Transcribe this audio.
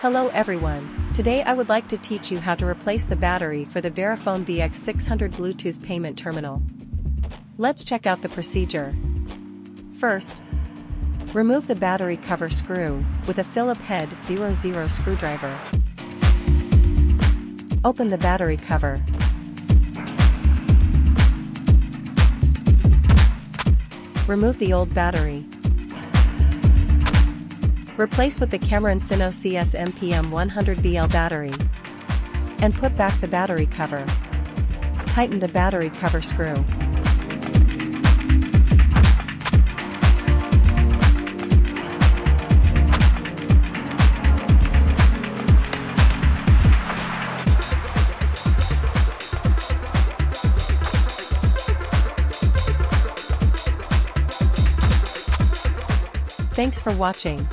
Hello everyone, today I would like to teach you how to replace the battery for the VeriFone VX600 Bluetooth payment terminal. Let's check out the procedure. First, remove the battery cover screw with a Phillips head 00 screwdriver. Open the battery cover. Remove the old battery. Replace with the Cameron Sino CS MPM 100BL battery. And put back the battery cover. Tighten the battery cover screw. Thanks for watching.